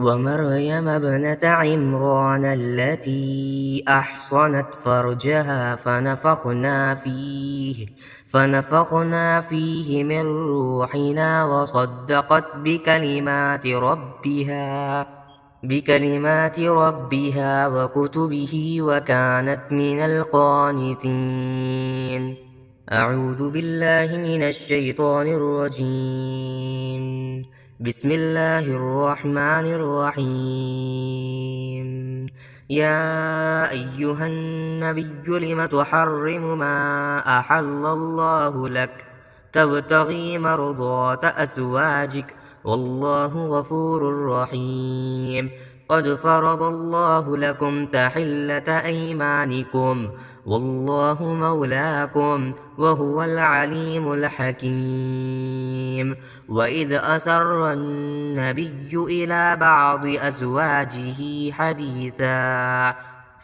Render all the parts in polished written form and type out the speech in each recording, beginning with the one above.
ومريم ابنة عمران التي أحصنت فرجها فنفخنا فيه من روحنا وصدقت بكلمات ربها وكتبه وكانت من القانتين. أعوذ بالله من الشيطان الرجيم. بسم الله الرحمن الرحيم. يا أيها النبي لم تحرم ما أحل الله لك تبتغي مرضات أزواجك والله غفور رحيم. قد فرض الله لكم تحلة أيمانكم والله مولاكم وهو العليم الحكيم. وإذ أسر النبي إلى بعض أزواجه حديثا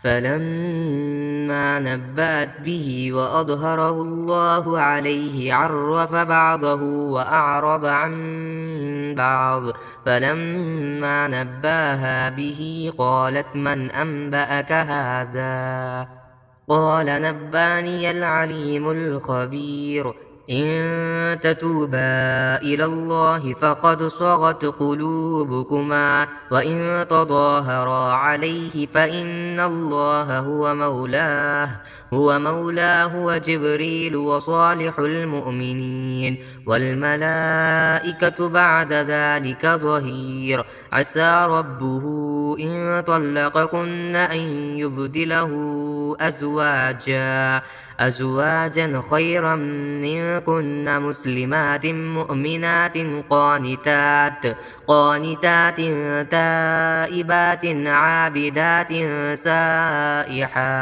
فلما نبأت به وأظهره الله عليه عرف بعضه وأعرض عن بعض. فلما نباها به قالت من أنبأك هذا؟ قال نباني العليم الخبير. إن تتوبا إلى الله فقد صغت قلوبكما وإن تظاهرا عليه فإن الله هو مولاه وجبريل وصالح المؤمنين والملائكة بعد ذلك ظهير. عسى ربه إن طلقكن أن يبدله أزواجا خيرا منكن مسلمات مؤمنات قانتات تائبات عابدات سائحات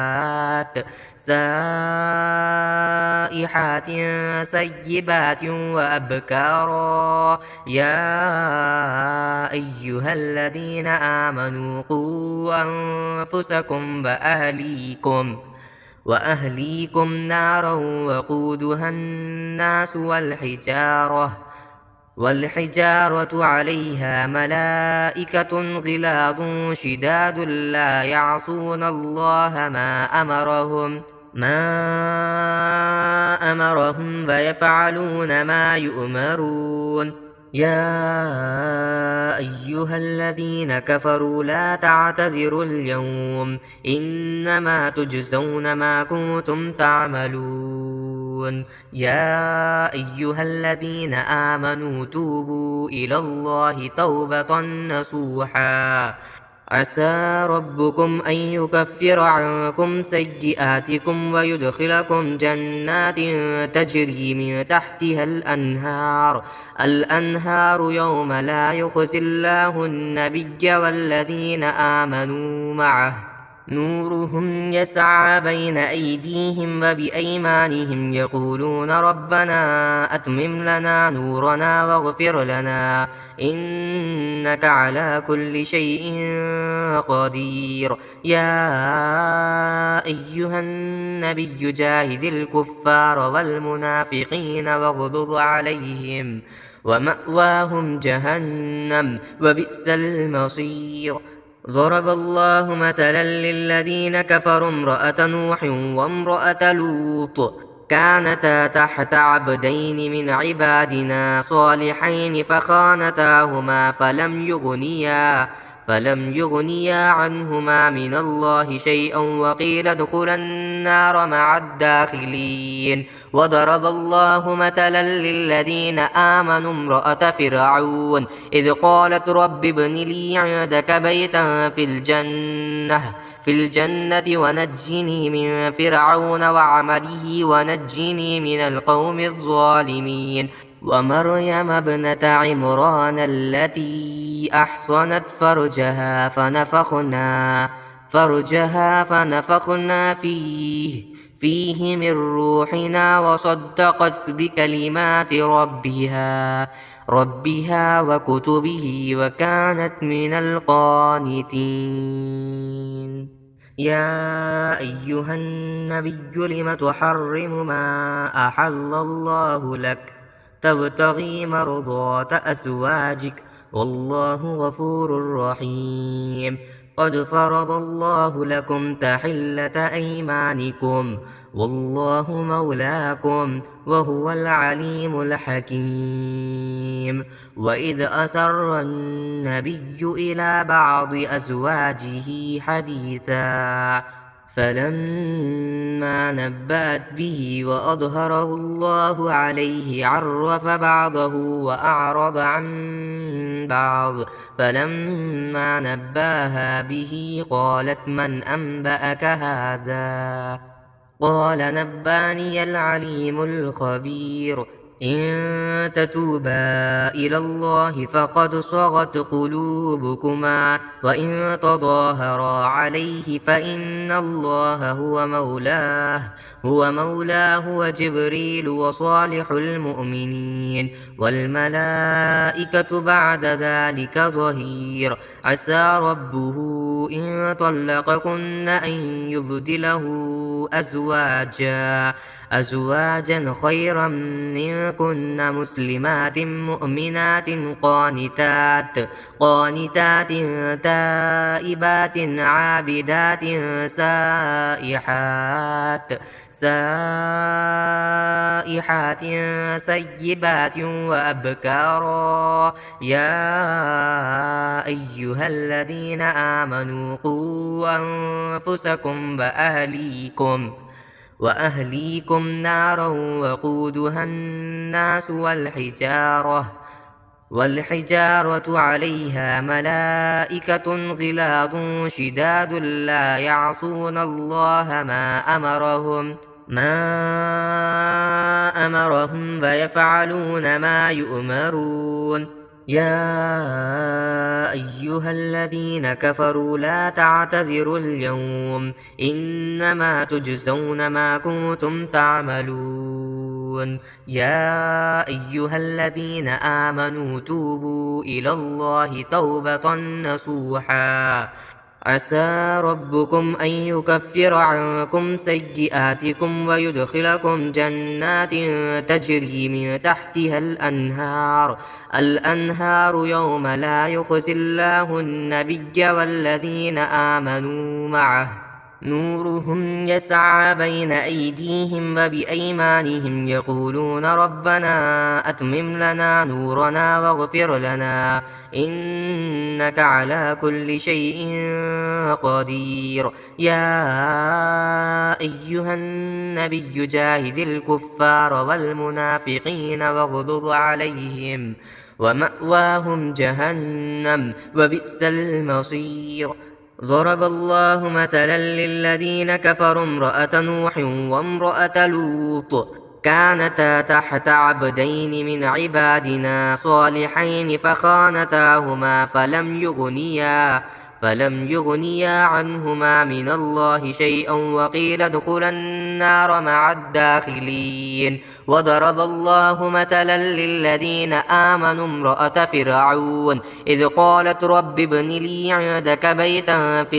سيبات وأبكارا. يا أيها الذين آمنوا قوا أنفسكم وأهليكم نارا وقودها الناس والحجارة عليها ملائكة غلاظ شداد لا يعصون الله ما أمرهم فيفعلون ما يؤمرون. يا أيها الذين كفروا لا تعتذروا اليوم إنما تجزون ما كنتم تعملون. يا أيها الذين آمنوا توبوا إلى الله توبة نصوحا عسى ربكم أن يكفر عنكم سيئاتكم ويدخلكم جنات تجري من تحتها الأنهار يوم لا يخزي الله النبي والذين آمنوا معه نورهم يسعى بين أيديهم وبأيمانهم يقولون ربنا أتمم لنا نورنا واغفر لنا إنك على كل شيء قدير. يا أيها النبي جاهد الكفار والمنافقين واغلظ عليهم ومأواهم جهنم وبئس المصير. ضرب الله مثلا للذين كفروا امرأة نوح وامرأة لوط كانتا تحت عبدين من عبادنا صالحين فخانتاهما فلم يغنيا عنهما من الله شيئا وقيل ادخلا النار مع الداخلين. وضرب الله مثلا للذين آمنوا امرأة فرعون إذ قالت رب ابن لي عندك بيتا في الجنة ونجني من فرعون وعمله ونجني من القوم الظالمين. ومريم ابنة عمران التي أحصنت فرجها فنفخنا فيه من روحنا وصدقت بكلمات ربها وكتبه وكانت من القانتين. يا أيها النبي لم تحرم ما أحل الله لك تبتغي مرضات أزواجك والله غفور رحيم. قد فرض الله لكم تحلة أيمانكم والله مولاكم وهو العليم الحكيم. وإذ أسر النبي إلى بعض أزواجه حديثا فلما نبأت به وأظهره الله عليه عرف بعضه وأعرض عن بعض. فلما نباها به قالت من أنبأك هذا؟ قال نباني العليم الخبير. إن تتوبا إلى الله فقد صغت قلوبكما وإن تظاهرا عليه فإن الله هو مولاه وجبريل وصالح المؤمنين والملائكة بعد ذلك ظهير. عسى ربه إن طلقكن أن يبدله أزواجا خيرا منكن مسلمات مؤمنات قانتات تائبات عابدات سائحات سيبات وأبكارا. يا أيها الذين آمنوا قوا أنفسكم وأهليكم نارا وقودها الناس والحجارة عليها ملائكة غلاظ شداد لا يعصون الله ما أمرهم فيفعلون ما يؤمرون. يا أيها الذين كفروا لا تعتذروا اليوم إنما تجزون ما كنتم تعملون. يا أيها الذين آمنوا توبوا إلى الله توبة نصوحا عسى ربكم أن يكفر عنكم سيئاتكم ويدخلكم جنات تجري من تحتها الأنهار يوم لا يخزي الله النبي والذين آمنوا معه نورهم يسعى بين أيديهم وبأيمانهم يقولون ربنا أتمم لنا نورنا واغفر لنا إنك على كل شيء قدير. يا أيها النبي جاهد الكفار والمنافقين واغضض عليهم ومأواهم جهنم وبئس المصير. ضرب الله مثلا للذين كفروا امرأة نوح وامرأة لوط كانتا تحت عبدين من عبادنا صالحين فخانتاهما فلم يغنيا عنهما من الله شيئا وقيل ادخلا النار مع الداخلين. وضرب الله مثلا للذين آمنوا امرأة فرعون إذ قالت رب ابن لي عندك بيتا في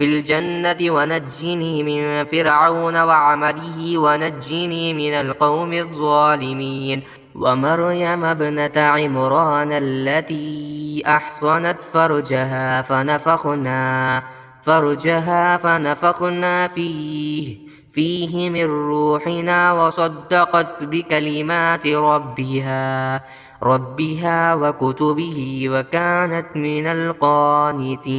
الجنة ونجني من فرعون وعمله ونجني من القوم الظالمين. ومريم ابنة عمران التي أحصنت فرجها فنفخنا فيه من روحنا وصدقت بكلمات ربها وكتبه وكانت من القانتين.